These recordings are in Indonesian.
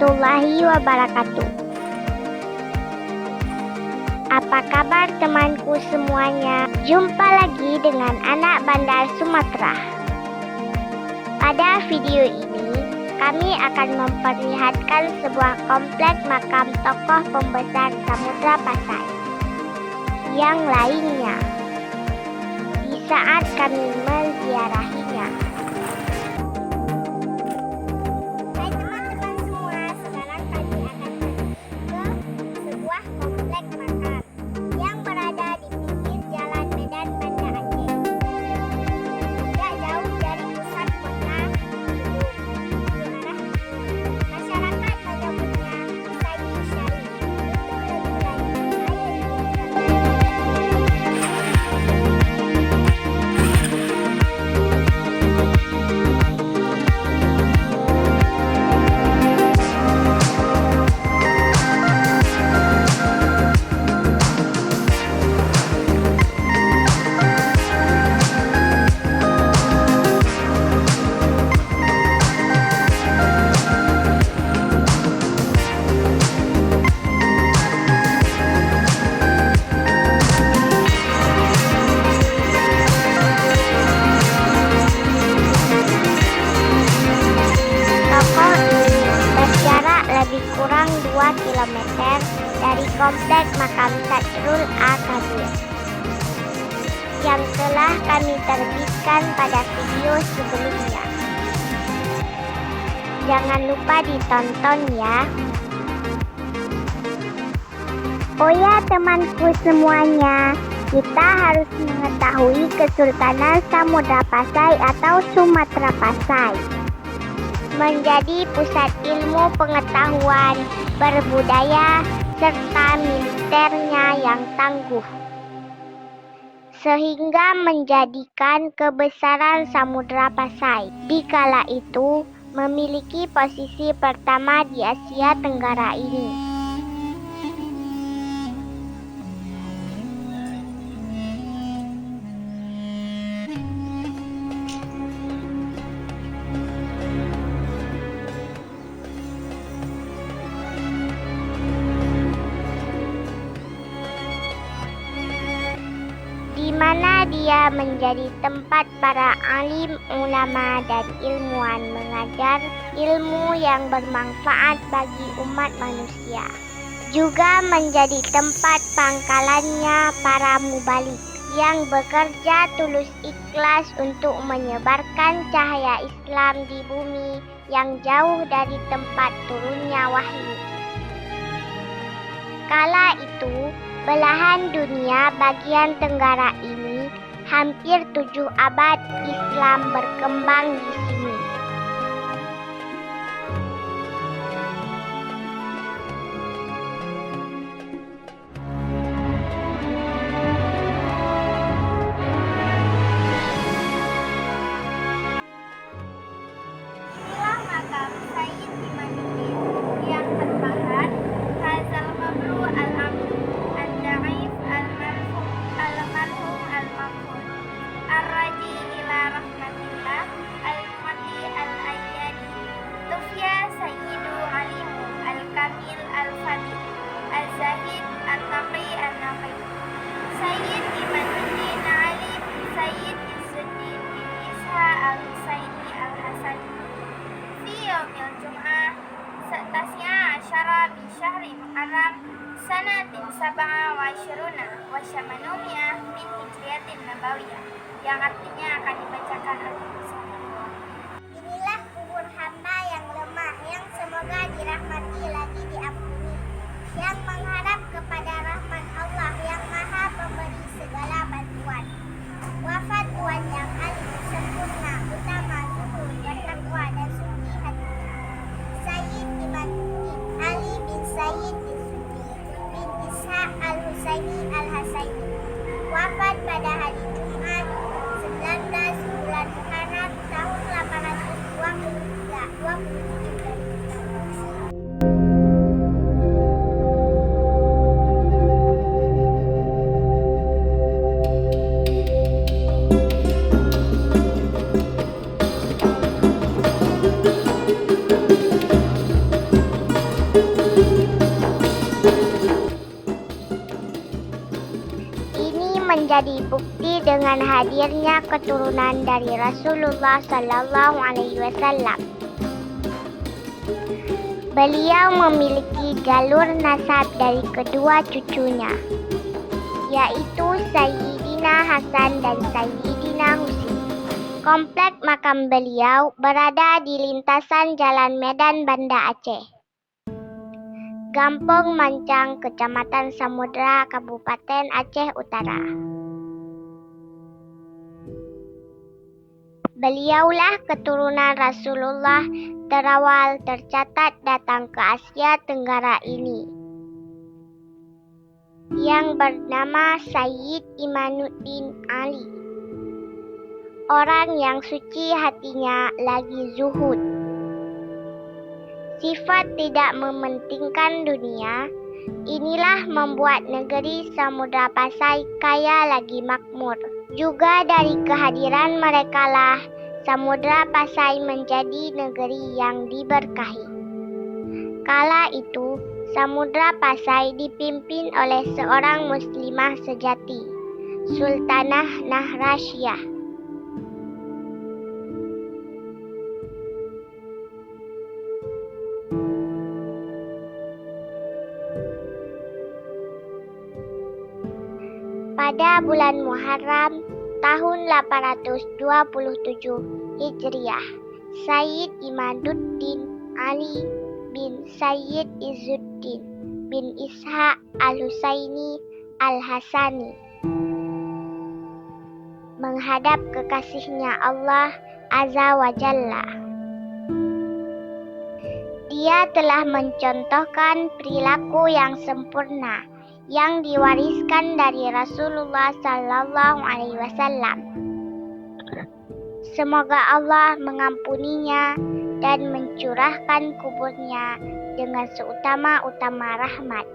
warahmatullahi wabarakatuh. Apa kabar temanku semuanya? Jumpa lagi dengan anak Bandar Sumatera. Pada video ini, kami akan memperlihatkan sebuah komplek makam tokoh pembesar Samudra Pasai yang lainnya di saat kami menziarahinya. Hai teman-teman semua, sekarang kami akan pergi ke sebuah komplek makam yang berada di pinggir jalan Medan Banda Aceh. Tidak jauh dari pusat kota masyarakat menyebutnya Sayyid Syarif. Untuk lebih lanjut, tokoh ini berjarak lebih kurang 2 km dari komplek makam Sadrul Akabir yang telah kami terbitkan pada video sebelumnya. Jangan lupa ditonton ya. Oh ya temanku semuanya, kita harus mengetahui Kesultanan Samudra Pasai atau Sumatera Pasai menjadi pusat ilmu pengetahuan, berbudaya, serta militernya yang tangguh, sehingga menjadikan kebesaran Samudra Pasai di kala itu memiliki posisi pertama di Asia Tenggara ini. Di mana dia menjadi tempat para alim, ulama, dan ilmuwan mengajar ilmu yang bermanfaat bagi umat manusia. Juga menjadi tempat pangkalannya para mubalik yang bekerja tulus ikhlas untuk menyebarkan cahaya Islam di bumi yang jauh dari tempat turunnya wahyu. Kala itu, belahan dunia bagian tenggara ini hampir 7 abad Islam berkembang di sini. Inilah makam Sayyid Imaduddin yang terpahat Hazal Mabru Al-Amru Al-Da'if Al-Marhum Al-Mamfun Ar-Raji ila Rahmatillah Al-Mati Al-Ayyadi Tufya Sayyidu Alimu Al-Kamil Al-Fatih Al-Zahid Al-Taqi Al-Naqi Sayyid Imaduddin Ali bin Sayyid Izzuddin bin Isha Al-Husaini Al-Hasani Fi Yawmil Jum'ah Tasnya Asyara min Syahri Muharram Sanatin Sab'a wa Asyruna wa Syamanumiyah min Hijriyatin Nabawiyah, yang artinya akan dibacakan al-Qur'an. Inilah kubur hamba yang lemah, yang semoga dirahmati lagi diampuni, yang mengharap kepada rahmat Allah yang maha pemberi segala bantuan. Wafat Tuhan yang alim, sempurna, utama, zuhur, bertakwa dan suci hatinya. Sayyid Imaduddin Ali bin Sayyid Izzuddin bin Ishaq Al-Husaini Al-Hasaini wafat pada hari Jumat 19 bulan Muharram tahun 823 27 menjadi bukti dengan hadirnya keturunan dari Rasulullah Sallallahu Alaihi Wasallam. Beliau memiliki jalur nasab dari kedua cucunya, yaitu Sayyidina Hasan dan Sayyidina Husin. Komplek makam beliau berada di lintasan Jalan Medan Banda Aceh, Gampong Mancang, Kecamatan Samudra, Kabupaten Aceh Utara. Beliaulah keturunan Rasulullah terawal tercatat datang ke Asia Tenggara ini, yang bernama Sayyid Imanuddin Ali. Orang yang suci hatinya lagi zuhud. Sifat tidak mementingkan dunia, inilah membuat negeri Samudra Pasai kaya lagi makmur. Juga dari kehadiran merekalah Samudra Pasai menjadi negeri yang diberkahi. Kala itu, Samudra Pasai dipimpin oleh seorang muslimah sejati, Sultanah Nahrasyah. Pada bulan Muharram tahun 827 Hijriah, Sayyid Imaduddin Ali bin Sayyid Izzuddin bin Ishaq Al-Husaini Al-Hasani menghadap kekasihnya Allah Azza wa Jalla. Dia telah mencontohkan perilaku yang sempurna yang diwariskan dari Rasulullah Sallallahu Alaihi Wasallam. Semoga Allah mengampuninya dan mencurahkan kuburnya dengan seutama-utama rahmat.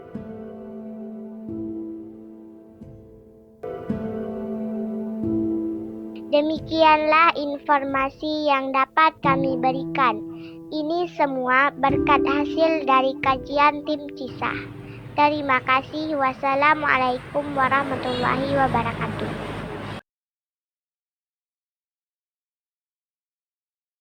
Demikianlah informasi yang dapat kami berikan. Ini semua berkat hasil dari kajian tim Kisah. Terima kasih. Wassalamualaikum warahmatullahi wabarakatuh.